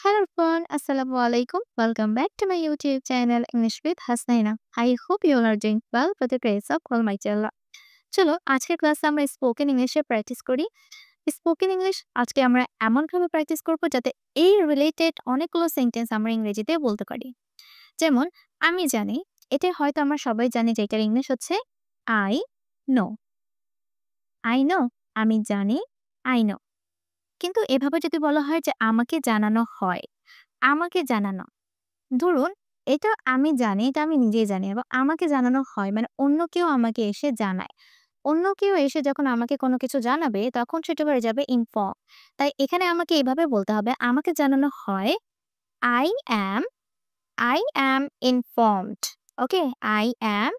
Hello everyone, Assalamualaikum. Welcome back to my YouTube channel English with Hasnaina. I hope you all are doing well with the grace of Almighty Allah. চলো আজকের ক্লাসে আমরা spoken ইংলিশে practice করি। Spoken English আজকে আমরা এমনভাবে practice করব যাতে এই রিলেটেড অনেকগুলো সেন্টেন্স আমরা ইংরেজিতে বলতে পারি। যেমন আমি জানি, এটা হয়তো আমরা সবাই জানি যে এটার ইংলিশ হচ্ছে আই নো। আই নো, আমি জানি, আই নো। কিন্তু এভাবে যদি বলা হয় যে আমাকে জানানো হয়, আমাকে জানানো, ধরুন এটা আমি জানি, এটা আমি নিজেই জানি এবং আমাকে জানানো হয় মানে অন্য কেউ আমাকে এসে জানায়। অন্য কেউ এসে যখন আমাকে কোনো কিছু জানাবে তখন সেটা হয়ে যাবে ইনফর্ম। তাই এখানে আমাকে এভাবে বলতে হবে, আমাকে জানানো হয় I am I am informed. Okay, I am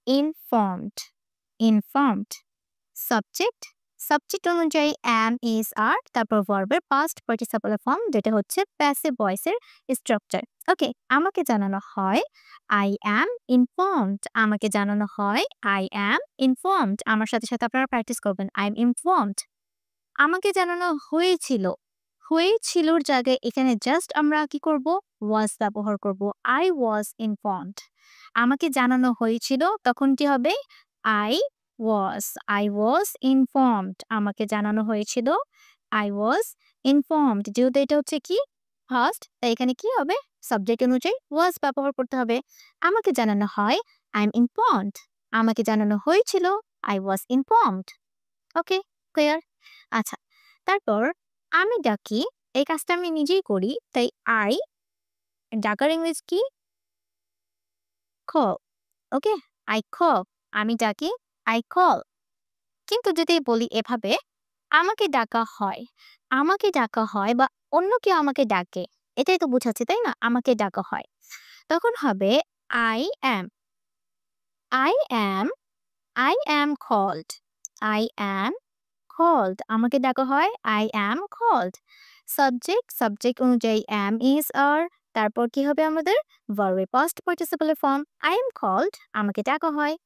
informed. Informed subject, subject অনুযায়ী am is are, তারপর ভার্বের পাস্ট পার্টিসিপল ফর্ম যেটা হচ্ছে প্যাসিভ ভয়েসের স্ট্রাকচার। ওকে, আমাকে জানানো হয় আই অ্যাম ইনফর্মড। আমাকে জানানো হয় আই অ্যাম ইনফর্মড। আমার সাথে সাথে আপনারা প্র্যাকটিস করবেন আই এম ইনফর্মড। আমাকে জানানো হয়েছিল, হয়েছিলর জায়গায় এখানে জাস্ট আমরা কি করব, ওয়াজ ব্যবহার করব। I was informed. আমাকে জানানো হয়েছিল তখন কি হবে, আই I was informed. আমাকে জানানো হয়েছিল I was informed। যেহেতু এটা হচ্ছে কি ফার্স্ট, তাই এখানে কি হবে, সাবজেক্ট অনুযায়ী was ব্যবহার করতে হবে। আমাকে জানানো হয় I am informed। আমাকে জানানো হয়েছিল I was informed। Okay, clear? আচ্ছা, তারপর আমি ডাকি, এই কাজটা আমি নিজেই করি, তাই আই ডাকার ইংরেজ কি, call। Okay, I call। আমি ডাকি I call। কিন্তু যদি বলি এভাবে, আমাকে ডাকা হয়, আমাকে ডাকা হয় বা অন্য কেউ আমাকে ডাকে, এটাই তো বোঝাচ্ছে তাই না, আমাকে ডাকা হয়, তখন হবে I am I am I am called. I am called, আমাকে ডাকা হয় I am called. Subject, subject অনুযায়ী অ্যাম ইজ আর, তারপর কি হবে আমাদের ভার্বের past participle form I am called, আমাকে ডাকা হয়।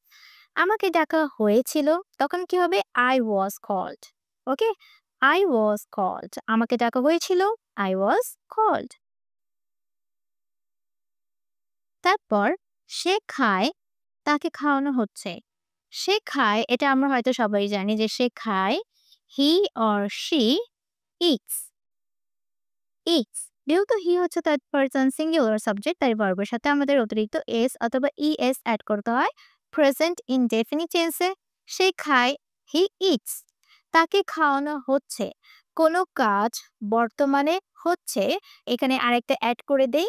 আমাকে ডাকা হয়েছিল তখন কি হবে, I was called. Okay, I was called. আমাকে ডাকা হয়েছিল আই ওয়াজ কল্ড। তারপর সে খায়, তাকে খাওয়ানো হচ্ছে। সে খায়, এটা আমরা হয়তো সবাই জানি যে সে খায়, he or she eats. It's যেহেতু হি হচ্ছে থার্ড পারসন সিঙ্গুলার সাবজেক্ট, তাই ভার্বের সাথে আমাদের অতিরিক্ত এস অথবা ইএস অ্যাড করতে হয় প্রেজেন্ট ইনডেফিনিট টেন্সে। সে খায়, হি ইটস। তাকে খাওয়ানো হচ্ছে, কোনো কাজ বর্তমানে হচ্ছে, এখানে আরেকটা অ্যাড করে দেই,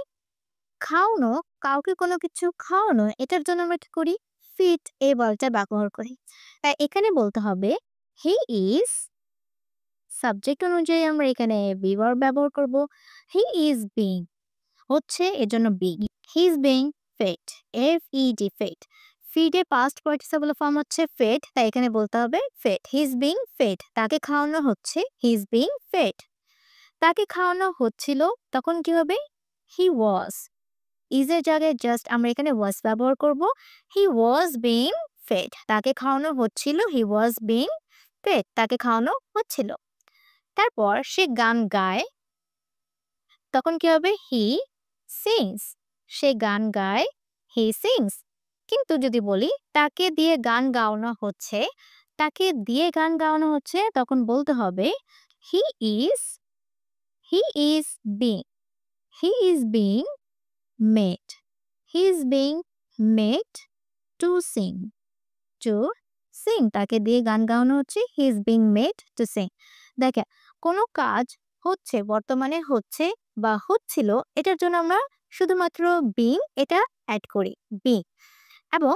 খাওয়ানো, কাউকে কোনো কিছু খাওয়ানো, এটার জন্য আমরা কি করি, ফিট এই বলটা ব্যবহার করি। তাই এখানে বলতে হবে হি ইজ, সাবজেক্ট অনুযায়ী আমরা এখানে বি ভার্ব ব্যবহার করব। হি ইজ বিং হচ্ছে এজন্য being, he is being fed, F E D fed. ফিডে পাস্ট পার্টিসিপল ফর্ম হচ্ছে ফেড, তাই এখানে বলতে হবে fed. He is being fed, তাকে খাওয়ানো হচ্ছে, হি ইজ বিং ফেড। তাকে খাওয়ানো হচ্ছিল তখন কি হবে, হি ওয়াজ। ইজের জায়গায় জাস্ট আমরা এখানে ওয়াজ ব্যবহার করব। হি ওয়াজ বিং ফেড, তাকে খাওয়ানো হচ্ছিল, হি ওয়াজ বিং ফেড, তাকে খাওয়ানো হচ্ছিল। তারপর সে গান গায়, তখন কি হবে, হি সিংস। সে গান গায়, হি সিংস। কিন্তু যদি বলি তাকে দিয়ে গান গাওয়ানো হচ্ছে, তাকে দিয়ে গান গাওয়ানো হচ্ছে, তখন বলতে হবে he is, he is being, he is being made, he is being made to sing. To sing, তাকে দিয়ে গান গাওয়ানো হচ্ছে, he is being made to sing. দেখেন, কোনো কাজ হচ্ছে, বর্তমানে হচ্ছে বা হচ্ছিল, এটার জন্য আমরা শুধুমাত্র বিং এটা অ্যাড করি, বিং। এবং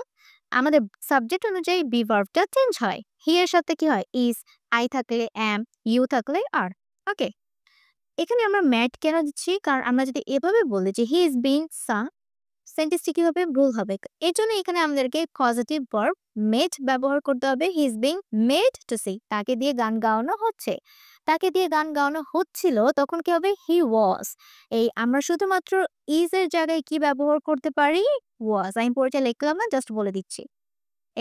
আমাদের সাবজেক্ট অনুযায়ী বি ভার্বটা চেঞ্জ হয়। হি এর সাথে কি হয়, ইজ, আই থাকলে অ্যাম, ইউ থাকলে আর। ওকে, এখানে আমরা ম্যাড কেন দিচ্ছি, কারণ আমরা যদি এভাবে বলি যে হি ইজ বিং সাং, সেন্টেন্সটি কি হবে, ভুল হবে। এর জন্য এখানে আমাদেরকে পজিটিভ ভার্ব মেড ব্যবহার করতে হবে। He is being made to see, তাকে দিয়ে গান গাওয়ানো হচ্ছে, তাকে দিয়ে গান গাওয়ানো হচ্ছিল, তখন কি হবে, হি ওয়াজ। এই আমরা শুধুমাত্র ইজ এর জায়গায় কি ব্যবহার করতে পারি, ওয়াজ। আমি পড়ে লিখলাম না, জাস্ট বলে দিচ্ছি।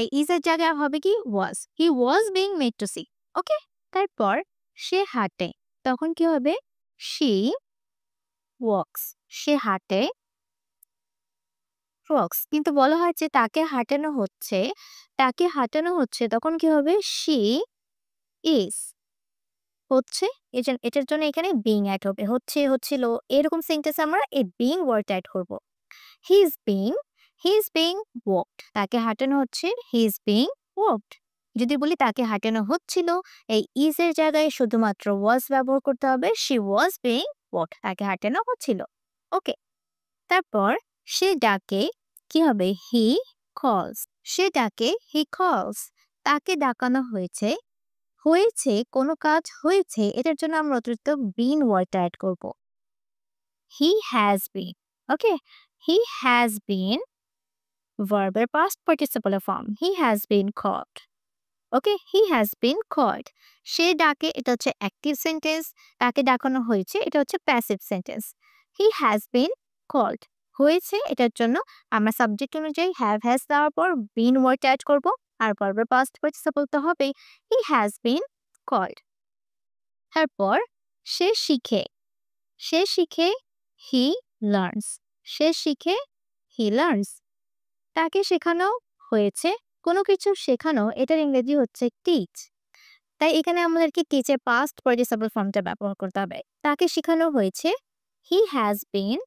এই ইজ এর জায়গায় হবে কি, was. He was being made to see. Okay, তারপর সে হাঁটে, তখন কি হবে, শি walks, সে হাঁটে। walks, কিন্তু বলা হয় যে তাকে হাঁটানো হচ্ছে তখন কি হবে? she is হচ্ছে, এটার জন্য এখানে being অ্যাড হবে। হচ্ছে, হচ্ছিল, এরকম সেন্টেন্স আমরা এই being ওয়ার্ডটা অ্যাড করব। He is being he is being walked, তাকে হাঁটানো হচ্ছে, হি ইজ being walked। যদি বলি তাকে হাঁটানো হচ্ছিল, এই is এর জায়গায় শুধুমাত্র was ব্যবহার করতে হবে। she was being walked, তাকে হাঁটানো হচ্ছিল। ওকে, তারপর সে ডাকে, কি হবে? হি calls, সে ডাকে, হি calls, তাকে ডাকানো হয়েছে। হয়েছে, কোনো কাজ হয়েছে, এটার জন্য আমরা অতিরিক্ত been ওয়ার্ডটা অ্যাড করব। হি has bin, okay, he has been ভার্বের past participle form, he has been called. Okay, he has been called. সে ডাকে, এটা হচ্ছে অ্যাক্টিভ সেন্টেন্স। তাকে ডাকানো হয়েছে, এটা হচ্ছে passive sentence. He has been called হয়েছে, এটার জন্য আমরা সাবজেক্ট অনুযায়ী হ্যাভ হ্যাজ দেওয়ার পর বিন ওয়ার্ড অ্যাড করব, আর ভার্বের পাস্ট পার্টিসিপল তো হবেই। He has been called. তারপর সে শিখে, সে শিখে, হি লার্নস, সে শিখে, হি লার্নস। তাকে শেখানো হয়েছে, কোনো কিছু শেখানো, এটার ইংরেজি হচ্ছে টিচ। তাই এখানে আমাদেরকে টিচের পাস্ট পার্টিসিপল ফর্মটা ব্যবহার করতে হবে। তাকে শেখানো হয়েছে, he has been,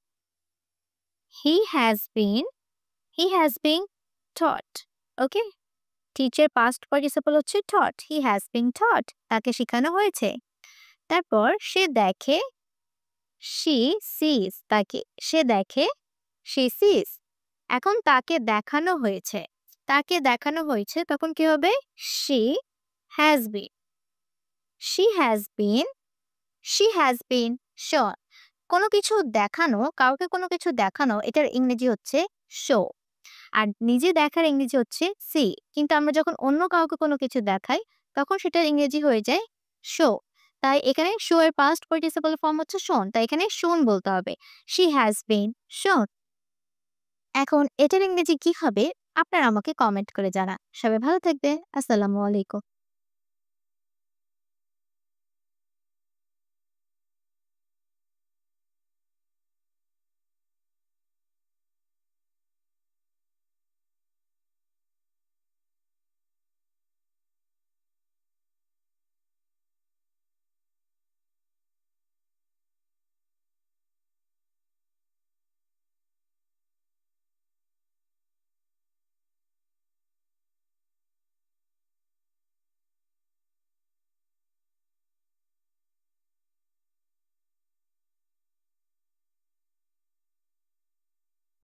he has been, he has been taught. Okay, টিচের পাস্ট পার্টিসিপল হচ্ছে টট, হি হ্যাজ বিন টট, তাকে শেখানো হয়েছে। তারপর সে দেখে, she sees, তাকে সে দেখে, she sees। এখন তাকে দেখানো হয়েছে, তাকে দেখানো হয়েছে, তখন কি হবে? she has been, she has been, she has been shown। কোনো কিছু দেখানো, কাউকে কোনো কিছু দেখানো, এটার ইংরেজি হচ্ছে show, আর নিজে দেখার ইংরেজি হচ্ছে see। কিন্তু আমরা যখন অন্য কাউকে কোনো কিছু দেখাই, তখন সেটার ইংরেজি হয়ে যায় show। তাই এখানে শো এর পাস্ট পার্টিসিপল ফর্ম হচ্ছে শোন, তাই এখানে শোন বলতে হবে। শি হ্যাজ বিন শোন। এখন এটার ইংরেজি কি হবে? আপনারা আমাকে কমেন্ট করে জানান। সবাই ভালো থাকবেন। আসসালামু আলাইকুম।